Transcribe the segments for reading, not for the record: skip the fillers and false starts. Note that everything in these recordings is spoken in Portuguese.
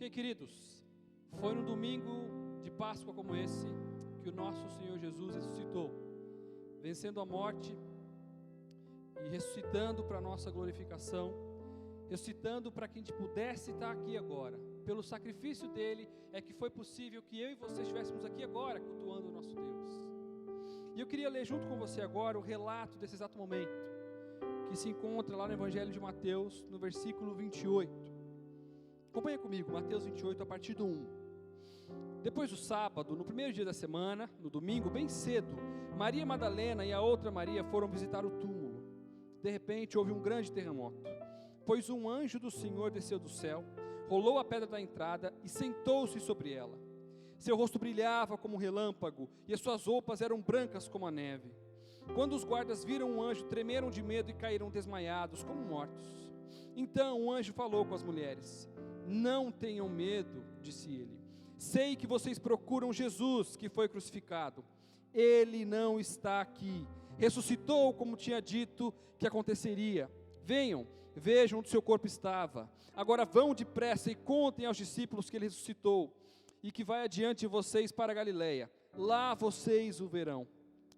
Ok, queridos, foi no domingo de Páscoa como esse que o nosso Senhor Jesus ressuscitou, vencendo a morte e ressuscitando para a nossa glorificação, ressuscitando para que a gente pudesse estar aqui agora. Pelo sacrifício dele é que foi possível que eu e você estivéssemos aqui agora cultuando o nosso Deus. E eu queria ler junto com você agora o relato desse exato momento, que se encontra lá no Evangelho de Mateus, no versículo 28. Acompanha comigo, Mateus 28, a partir do 1. Depois do sábado, no primeiro dia da semana, no domingo, bem cedo, Maria Madalena e a outra Maria foram visitar o túmulo. De repente, houve um grande terremoto, pois um anjo do Senhor desceu do céu, rolou a pedra da entrada e sentou-se sobre ela. Seu rosto brilhava como um relâmpago e as suas roupas eram brancas como a neve. Quando os guardas viram o anjo, tremeram de medo e caíram desmaiados, como mortos. Então o anjo falou com as mulheres: "Não tenham medo", disse ele. "Sei que vocês procuram Jesus, que foi crucificado. Ele não está aqui. Ressuscitou como tinha dito que aconteceria. Venham, vejam onde seu corpo estava. Agora vão depressa e contem aos discípulos que ele ressuscitou e que vai adiante de vocês para a Galileia. Lá vocês o verão.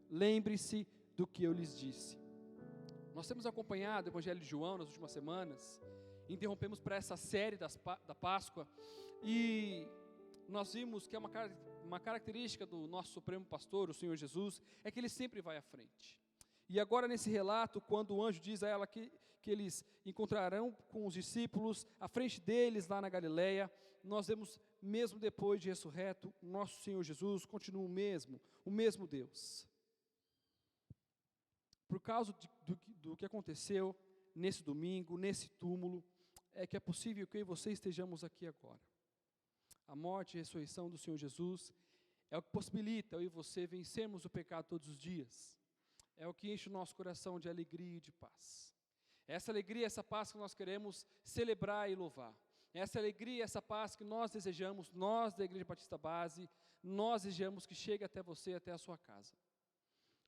Lembre-se do que eu lhes disse." Nós temos acompanhado o Evangelho de João nas últimas semanas. Interrompemos para essa série da Páscoa e nós vimos que é uma característica do nosso Supremo Pastor, o Senhor Jesus, é que ele sempre vai à frente. E agora nesse relato, quando o anjo diz a ela que eles encontrarão com os discípulos à frente deles lá na Galileia, nós vemos, mesmo depois de ressurreto, o nosso Senhor Jesus continua o mesmo Deus. Por causa do que aconteceu nesse domingo, nesse túmulo, é que é possível que eu e você estejamos aqui agora. A morte e a ressurreição do Senhor Jesus é o que possibilita eu e você vencermos o pecado todos os dias. É o que enche o nosso coração de alegria e de paz. Essa alegria, essa paz que nós queremos celebrar e louvar. Essa alegria, essa paz que nós desejamos, nós da Igreja Batista Base, nós desejamos que chegue até você, até a sua casa.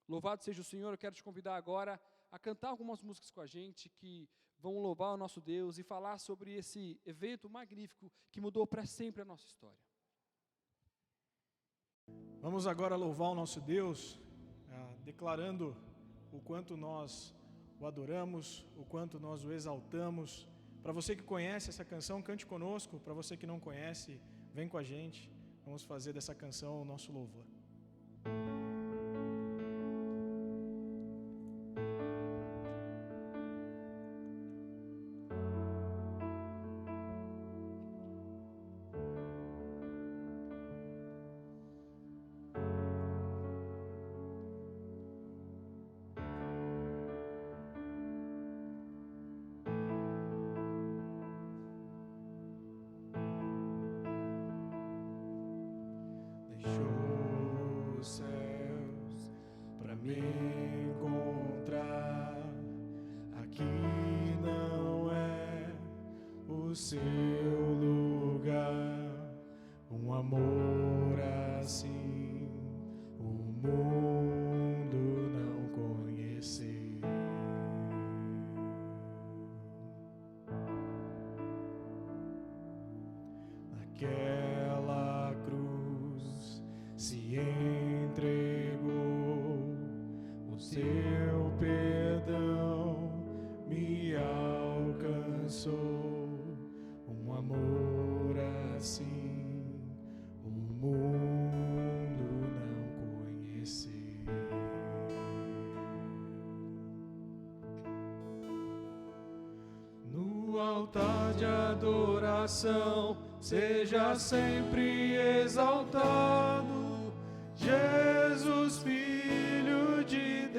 Louvado seja o Senhor. Eu quero te convidar agora a cantar algumas músicas com a gente que vão louvar o nosso Deus e falar sobre esse evento magnífico que mudou para sempre a nossa história. Vamos agora louvar o nosso Deus, declarando o quanto nós o adoramos, o quanto nós o exaltamos. Para você que conhece essa canção, cante conosco. Para você que não conhece, vem com a gente. Vamos fazer dessa canção o nosso louvor. Me encontrar aqui não é o seu lugar. Um amor assim o mundo não conheceu. Naquela cruz se entregou. O seu perdão me alcançou. Um amor assim o mundo não conheceu. No altar de adoração seja sempre exaltado Jesus, Filho de Deus.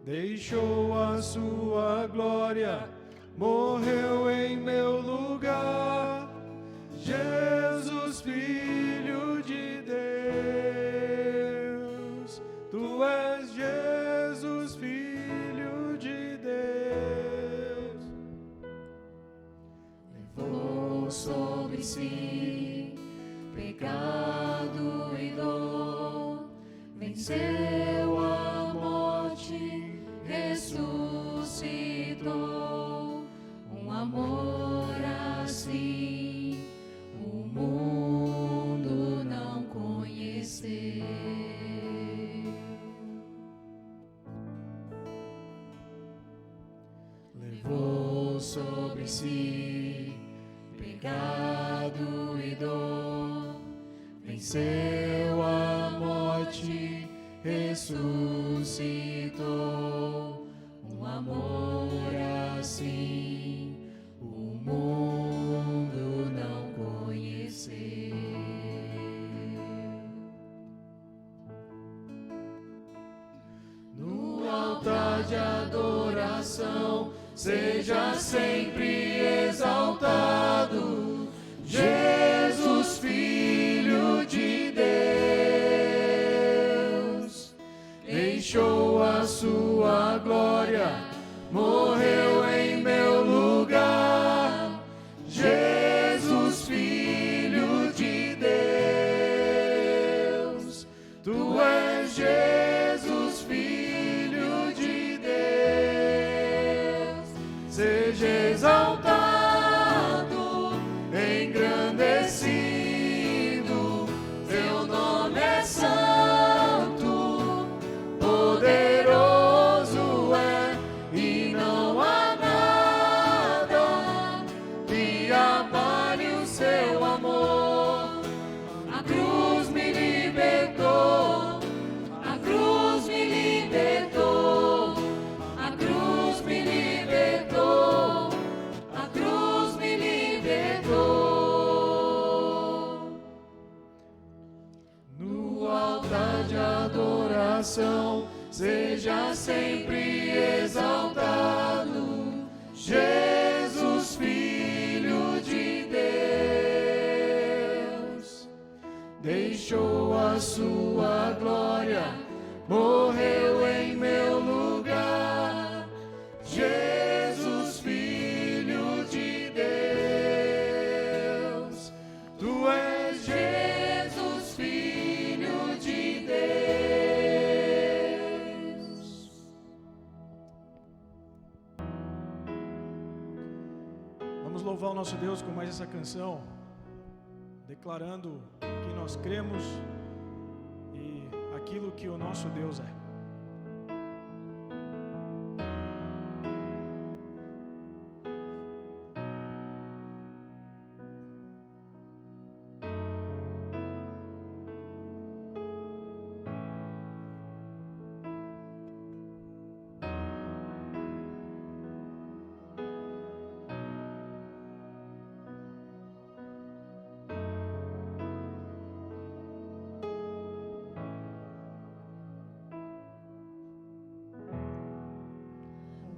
Deixou a sua glória, morreu em meu lugar. Jesus, Filho de Deus. Tu és Jesus, Filho de Deus. Levou sobre si pecado e dor, venceu a morte, ressuscitou. Um amor sobre si pecado e dor, venceu a morte, ressuscitou. Um amor assim o mundo não conheceu. No altar de adoração seja sempre exaltado Jesus, Filho de Deus. Deixou a sua glória, morreu em meu lugar. Jesus, Filho de Deus. Tu és Jesus, Filho de Deus. Seja exaltado, engrandecido, teu nome é santo, poderoso é, e não há nada que abale o seu amor. A cruz me libertou, a cruz me libertou, a cruz me libertou, a cruz me libertou. No altar de adoração seja sempre exaltado Jesus, Filho de Deus. Deixou a sua glória, morreu em meu lugar. Jesus, Filho de Deus. Tu és Jesus, Filho de Deus. Vamos louvar o nosso Deus com mais essa canção, declarando que nós cremos e aquilo que o nosso Deus é.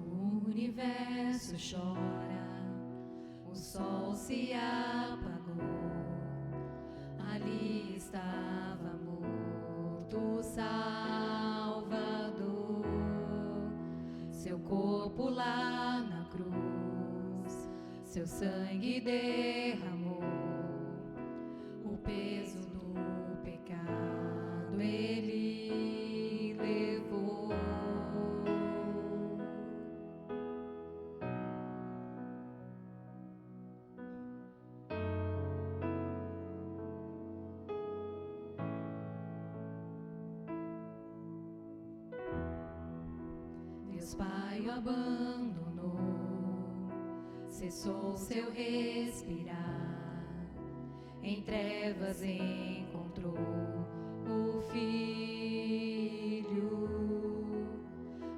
O universo chora, o sol se apagou. Ali estava morto o Salvador. Seu corpo lá na cruz, seu sangue derramou. O peso do pecado ele levou. Deus Pai o abandonou, cessou seu respirar, em trevas encontrou o Filho.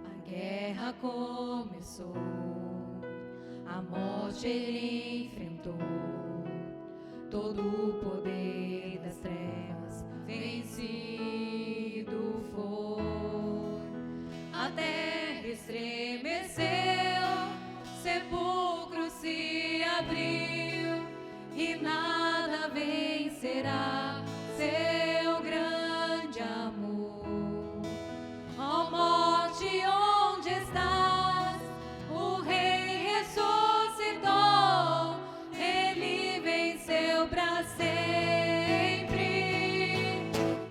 A guerra começou, a morte ele enfrentou, todo o poder das trevas vencido foi. A terra estremeceu, sepulcro se abriu, e nada vencerá seu grande amor. Ó morte, onde estás? O Rei ressuscitou, ele venceu para sempre,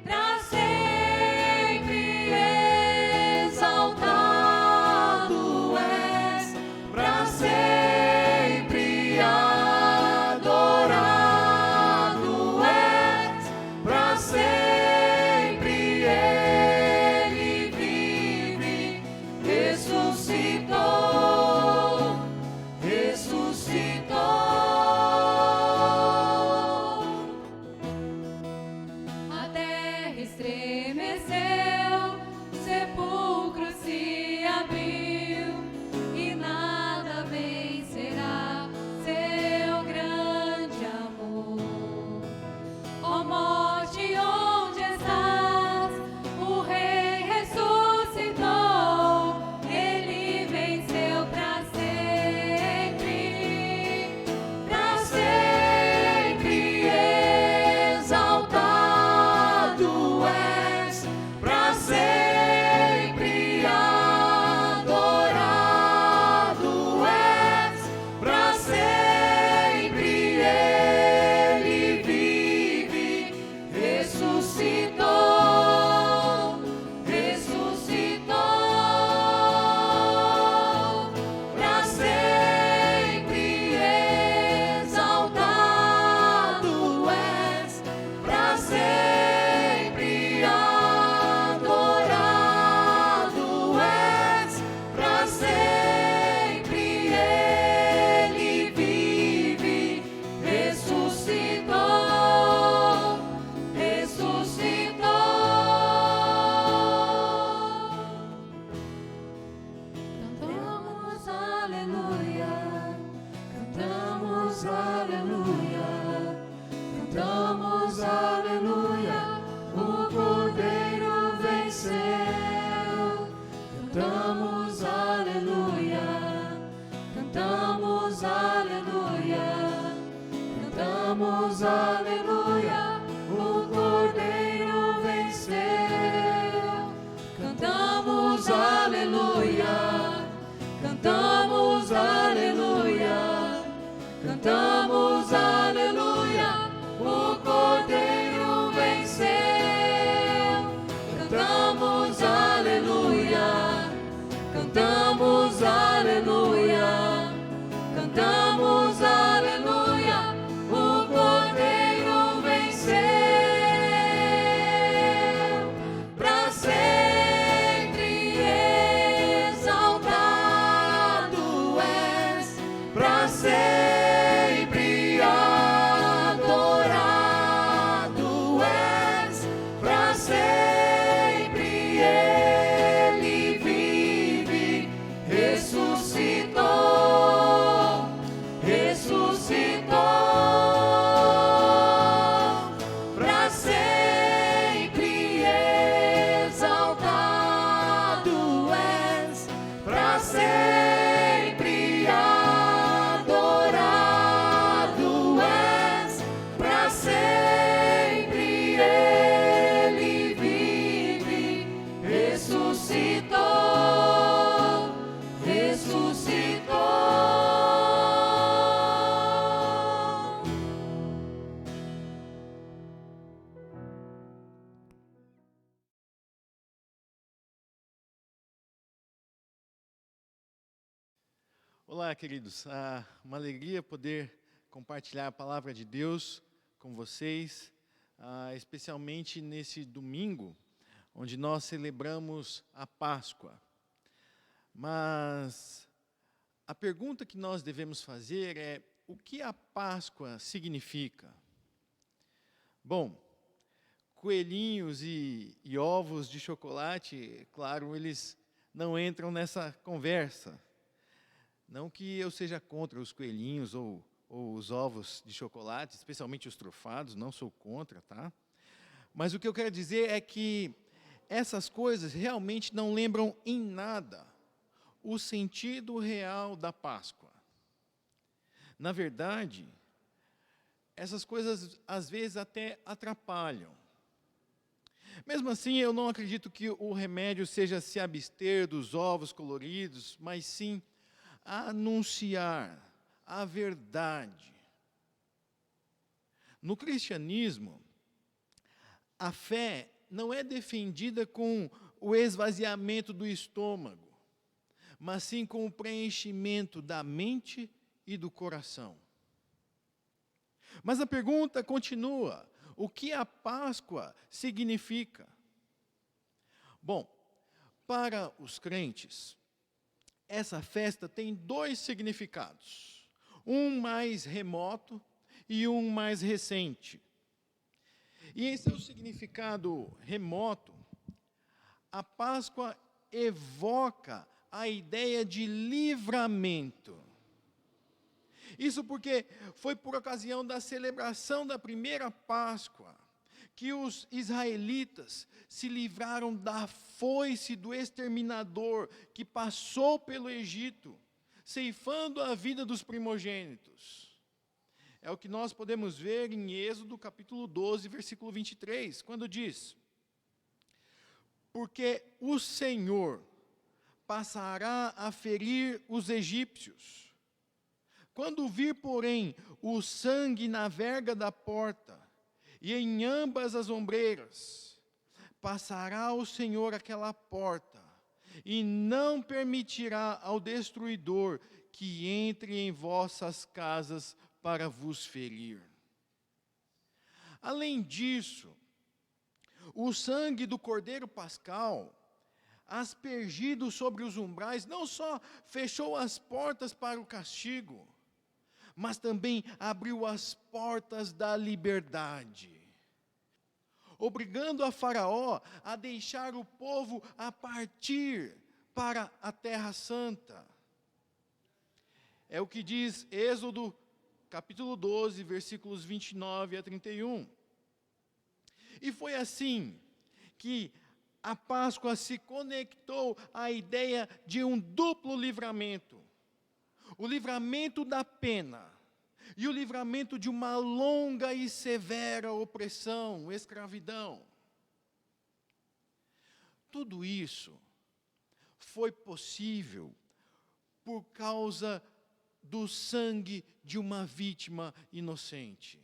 para sempre exaltado és, para sempre adorado és. Cantamos aleluia, o Cordeiro venceu. Cantamos aleluia, cantamos aleluia, cantamos aleluia, o Cordeiro venceu. Cantamos aleluia, cantamos aleluia, cantamos aleluia, o Cordeiro venceu. Para sempre exaltado és, para sempre adorado és, para sempre ele vive, ressuscitou, ressuscitou. Para sempre exaltado és, para sempre adorado és, para sempre ele vive, ressuscitou, ressuscitou. Olá, queridos. Uma alegria poder compartilhar a palavra de Deus com vocês, especialmente nesse domingo, onde nós celebramos a Páscoa. Mas a pergunta que nós devemos fazer é: o que a Páscoa significa? Bom, coelhinhos e ovos de chocolate, claro, eles não entram nessa conversa. Não que eu seja contra os coelhinhos ou os ovos de chocolate, especialmente os trufados, não sou contra, tá? Mas o que eu quero dizer é que essas coisas realmente não lembram em nada o sentido real da Páscoa. Na verdade, essas coisas às vezes até atrapalham. Mesmo assim, eu não acredito que o remédio seja se abster dos ovos coloridos, mas sim anunciar a verdade. No cristianismo, a fé não é defendida com o esvaziamento do estômago, mas sim com o preenchimento da mente e do coração. Mas a pergunta continua: o que a Páscoa significa? Bom, para os crentes, essa festa tem dois significados, um mais remoto e um mais recente. E em seu significado remoto, a Páscoa evoca a ideia de livramento. Isso porque foi por ocasião da celebração da primeira Páscoa que os israelitas se livraram da foice do exterminador que passou pelo Egito, ceifando a vida dos primogênitos. É o que nós podemos ver em Êxodo capítulo 12, versículo 23, quando diz: porque o Senhor passará a ferir os egípcios. Quando vir, porém, o sangue na verga da porta e em ambas as ombreiras, passará o Senhor aquela porta e não permitirá ao destruidor que entre em vossas casas para vos ferir. Além disso, o sangue do Cordeiro Pascal, aspergido sobre os umbrais, não só fechou as portas para o castigo, mas também abriu as portas da liberdade, obrigando a Faraó a deixar o povo a partir para a Terra Santa. É o que diz Êxodo capítulo 12, versículos 29 a 31. E foi assim que a Páscoa se conectou à ideia de um duplo livramento. O livramento da pena e o livramento de uma longa e severa opressão, escravidão. Tudo isso foi possível por causa do sangue de uma vítima inocente.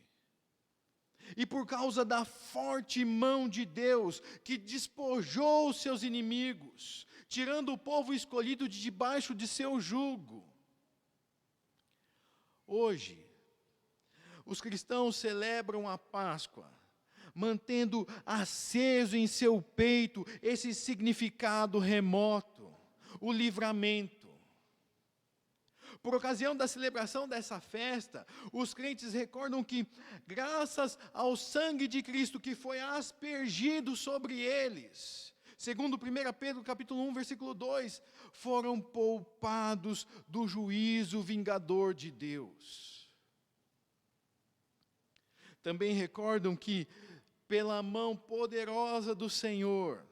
E por causa da forte mão de Deus, que despojou os seus inimigos, tirando o povo escolhido de debaixo de seu jugo. Hoje, os cristãos celebram a Páscoa, mantendo aceso em seu peito esse significado remoto, o livramento. Por ocasião da celebração dessa festa, os crentes recordam que, graças ao sangue de Cristo que foi aspergido sobre eles, segundo 1 Pedro capítulo 1, versículo 2, foram poupados do juízo vingador de Deus. Também recordam que, pela mão poderosa do Senhor,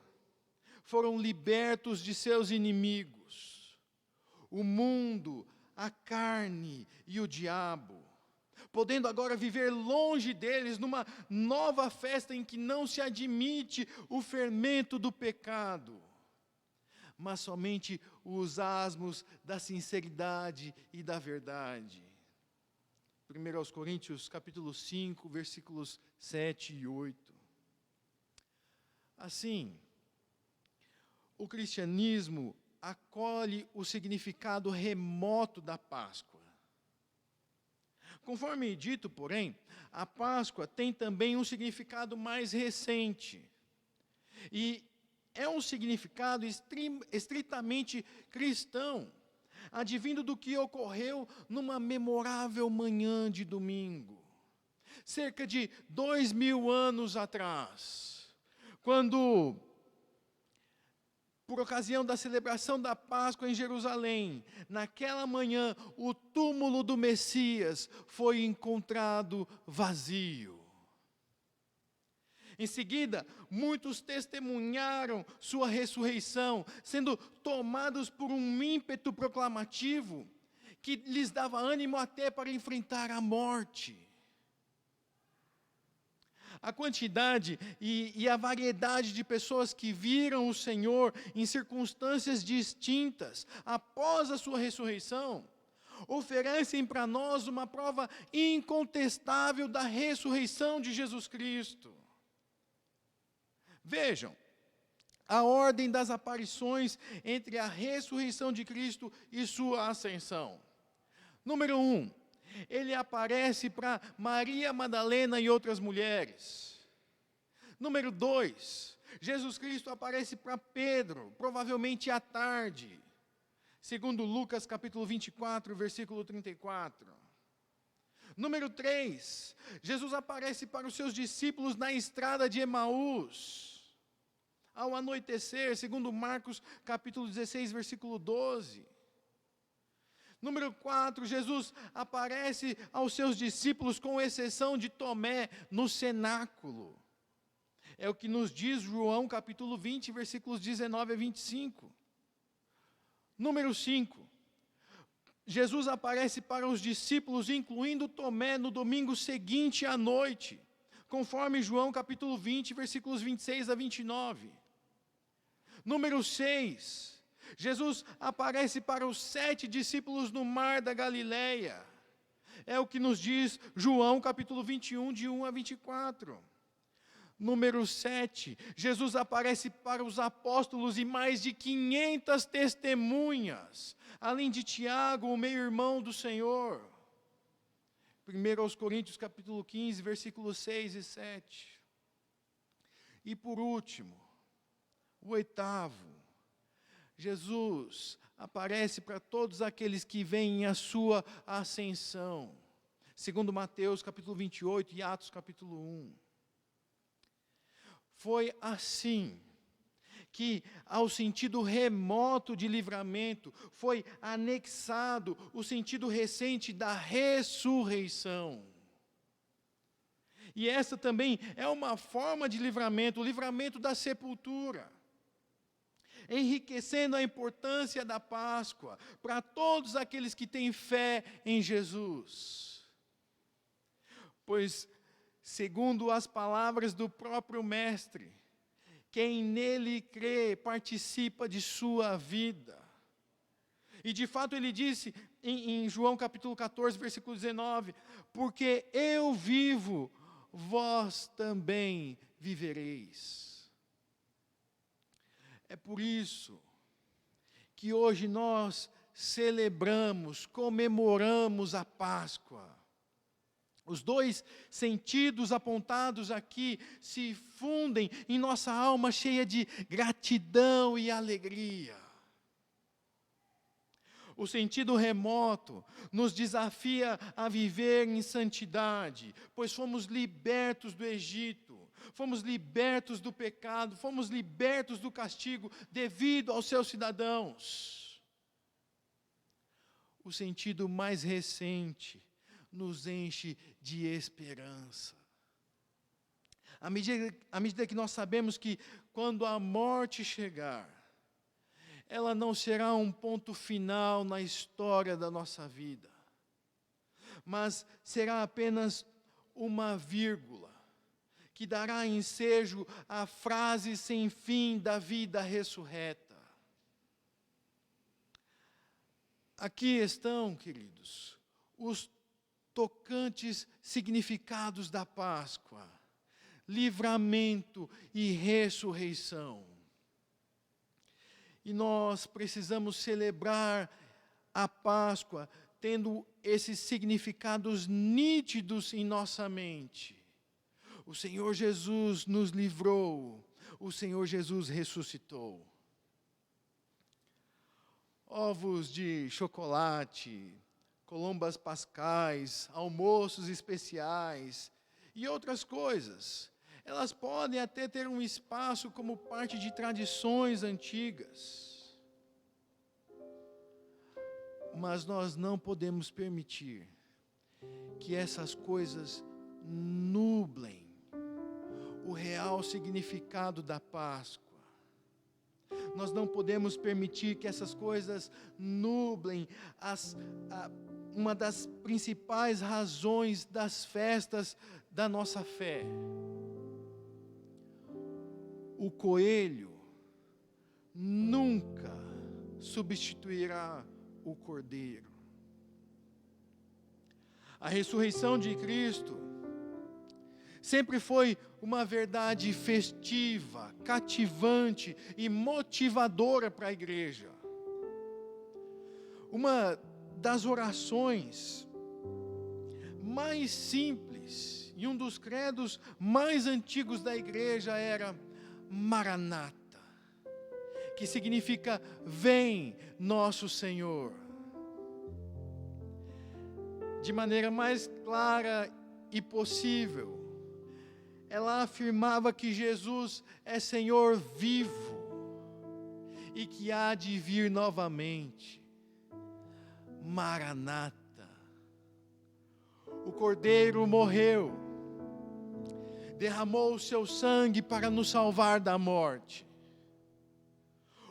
foram libertos de seus inimigos, o mundo, a carne e o diabo, podendo agora viver longe deles numa nova festa em que não se admite o fermento do pecado, mas somente os asmos da sinceridade e da verdade. 1 Coríntios capítulo 5, versículos 7 e 8. Assim, o cristianismo acolhe o significado remoto da Páscoa. Conforme dito, porém, a Páscoa tem também um significado mais recente. E é um significado estritamente cristão, advindo do que ocorreu numa memorável manhã de domingo, cerca de 2000 anos atrás, quando, por ocasião da celebração da Páscoa em Jerusalém, naquela manhã, o túmulo do Messias foi encontrado vazio. Em seguida, muitos testemunharam sua ressurreição, sendo tomados por um ímpeto proclamativo que lhes dava ânimo até para enfrentar a morte. A quantidade e a variedade de pessoas que viram o Senhor em circunstâncias distintas após a sua ressurreição, oferecem para nós uma prova incontestável da ressurreição de Jesus Cristo. Vejam, a ordem das aparições entre a ressurreição de Cristo e sua ascensão. Número 1. Ele aparece para Maria Madalena e outras mulheres. Número 2, Jesus Cristo aparece para Pedro, provavelmente à tarde. Segundo Lucas capítulo 24, versículo 34. Número 3, Jesus aparece para os seus discípulos na estrada de Emaús, ao anoitecer, segundo Marcos capítulo 16, versículo 12. Número 4, Jesus aparece aos seus discípulos, com exceção de Tomé, no cenáculo. É o que nos diz João capítulo 20, versículos 19 a 25. Número 5, Jesus aparece para os discípulos, incluindo Tomé, no domingo seguinte à noite, conforme João capítulo 20, versículos 26 a 29. Número 6, Jesus aparece para os 7 discípulos no mar da Galileia. É o que nos diz João capítulo 21, de 1 a 24. Número 7, Jesus aparece para os apóstolos e mais de 500 testemunhas, além de Tiago, o meio-irmão do Senhor. 1 Coríntios capítulo 15, versículos 6 e 7. E por último, o 8º, Jesus aparece para todos aqueles que veem a sua ascensão, segundo Mateus capítulo 28 e Atos capítulo 1. Foi assim que, ao sentido remoto de livramento, foi anexado o sentido recente da ressurreição. E essa também é uma forma de livramento, o livramento da sepultura, enriquecendo a importância da Páscoa para todos aqueles que têm fé em Jesus. Pois, segundo as palavras do próprio Mestre, quem nele crê participa de sua vida. E de fato ele disse em João capítulo 14, versículo 19, porque eu vivo, vós também vivereis. É por isso que hoje nós celebramos, comemoramos a Páscoa. Os dois sentidos apontados aqui se fundem em nossa alma cheia de gratidão e alegria. O sentido remoto nos desafia a viver em santidade, pois fomos libertos do Egito, fomos libertos do pecado, fomos libertos do castigo devido aos seus cidadãos. O sentido mais recente nos enche de esperança. À medida que nós sabemos que quando a morte chegar, ela não será um ponto final na história da nossa vida, mas será apenas uma vírgula, que dará ensejo à frase sem fim da vida ressurreta. Aqui estão, queridos, os tocantes significados da Páscoa: livramento e ressurreição. E nós precisamos celebrar a Páscoa tendo esses significados nítidos em nossa mente. O Senhor Jesus nos livrou, o Senhor Jesus ressuscitou. Ovos de chocolate, colombas pascais, almoços especiais e outras coisas, elas podem até ter um espaço como parte de tradições antigas. Mas nós não podemos permitir que essas coisas nublem o real significado da Páscoa. Nós não podemos permitir que essas coisas nublem uma das principais razões das festas da nossa fé. O coelho nunca substituirá o cordeiro. A ressurreição de Cristo sempre foi uma verdade festiva, cativante e motivadora para a igreja. Uma das orações mais simples e um dos credos mais antigos da igreja era Maranata, que significa vem nosso Senhor. De maneira mais clara e possível, ela afirmava que Jesus é Senhor vivo e que há de vir novamente. Maranata. O Cordeiro morreu, derramou o seu sangue para nos salvar da morte.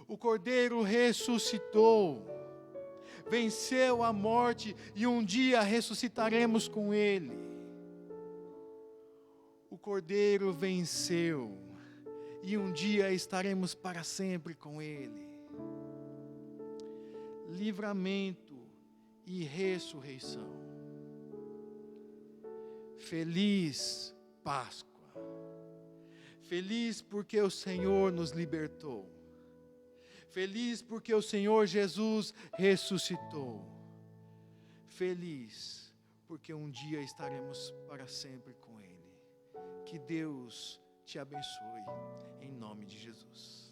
O Cordeiro ressuscitou, venceu a morte e um dia ressuscitaremos com Ele. O Cordeiro venceu e um dia estaremos para sempre com Ele. Livramento e ressurreição. Feliz Páscoa. Feliz porque o Senhor nos libertou. Feliz porque o Senhor Jesus ressuscitou. Feliz porque um dia estaremos para sempre com Ele. Que Deus te abençoe, em nome de Jesus.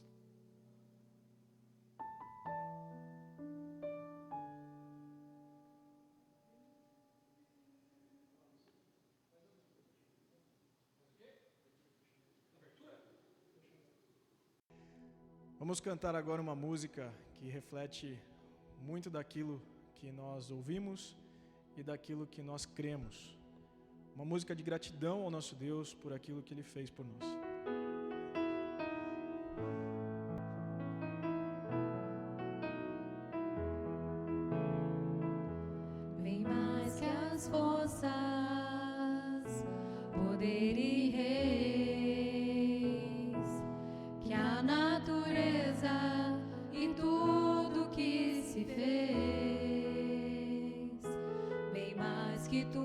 Vamos cantar agora uma música que reflete muito daquilo que nós ouvimos e daquilo que nós cremos. Uma música de gratidão ao nosso Deus por aquilo que Ele fez por nós. Bem mais que as forças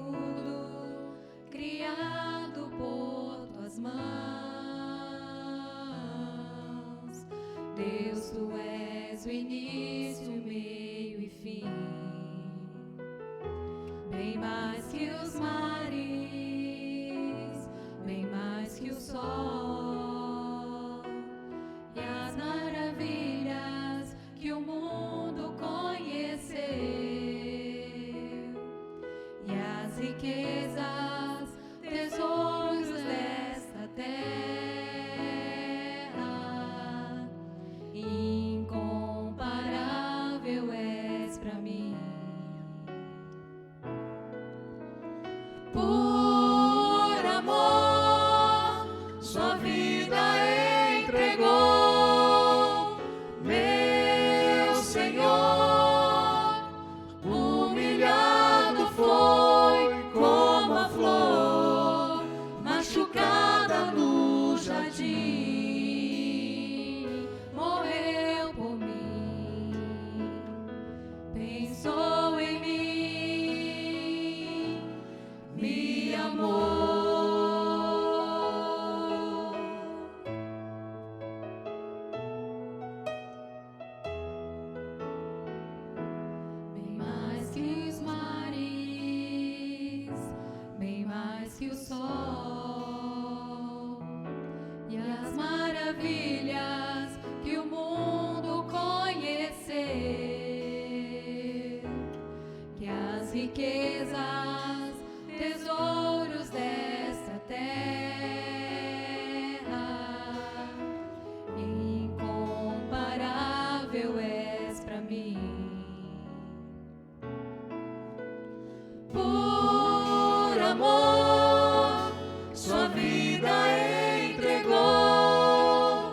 tudo criado por tuas mãos. Deus, tu és o início, meio e fim, bem mais que os mares, bem mais que o sol, e as maravilhas que o mundo conheceu, e as riquezas, tesouros desta terra, incomparável és para mim. Por amor, sua vida entregou, meu Senhor. Humilhado foi como a flor, machucada no jardim, morreu por mim, pensou em mim, me amou. Bem mais que os mares, bem mais que o sol, e as maravilhas que o mundo conheceu, que as riquezas, tesouros desta terra, incomparável és para mim. Por amor, sua vida entregou,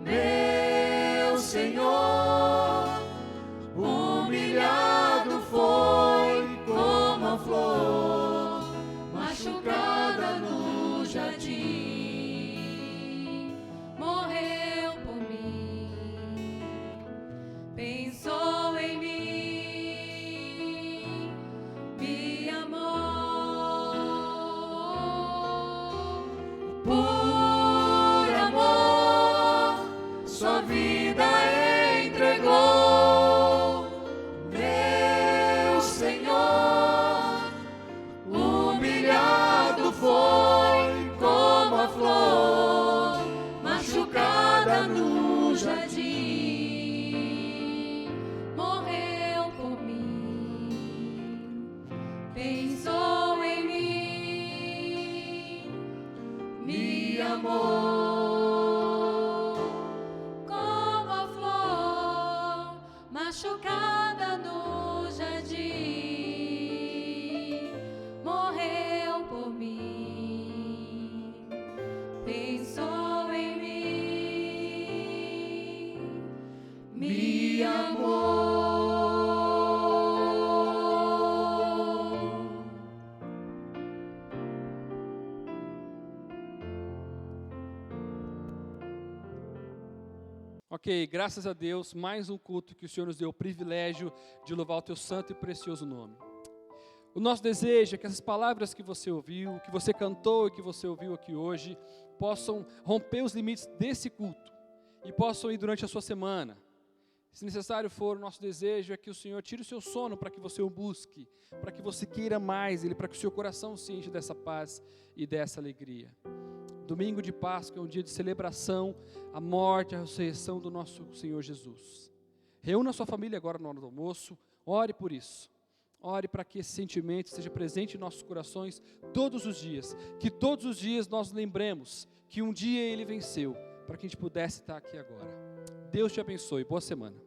meu Senhor. Humilhado foi como a flor, machucada no jardim, morreu por mim, pensou em mim, me amou. Por amor, sua vida entregou, meu Senhor. Humilhado foi como a flor, machucada no jardim, morreu por mim, pensou em mim, me amou. Como a flor machucada no jardim, morreu por mim, pensou em mim, me amou. Ok, graças a Deus, mais um culto que o Senhor nos deu o privilégio de louvar o teu santo e precioso nome. O nosso desejo é que essas palavras que você ouviu, que você cantou e que você ouviu aqui hoje, possam romper os limites desse culto e possam ir durante a sua semana. Se necessário for, o nosso desejo é que o Senhor tire o seu sono para que você o busque, para que você queira mais Ele, para que o seu coração se enche dessa paz e dessa alegria. Domingo de Páscoa é um dia de celebração, a morte e a ressurreição do nosso Senhor Jesus. Reúna a sua família agora na hora do almoço, ore por isso. Ore para que esse sentimento esteja presente em nossos corações todos os dias. Que todos os dias nós lembremos que um dia Ele venceu, para que a gente pudesse estar aqui agora. Deus te abençoe. Boa semana.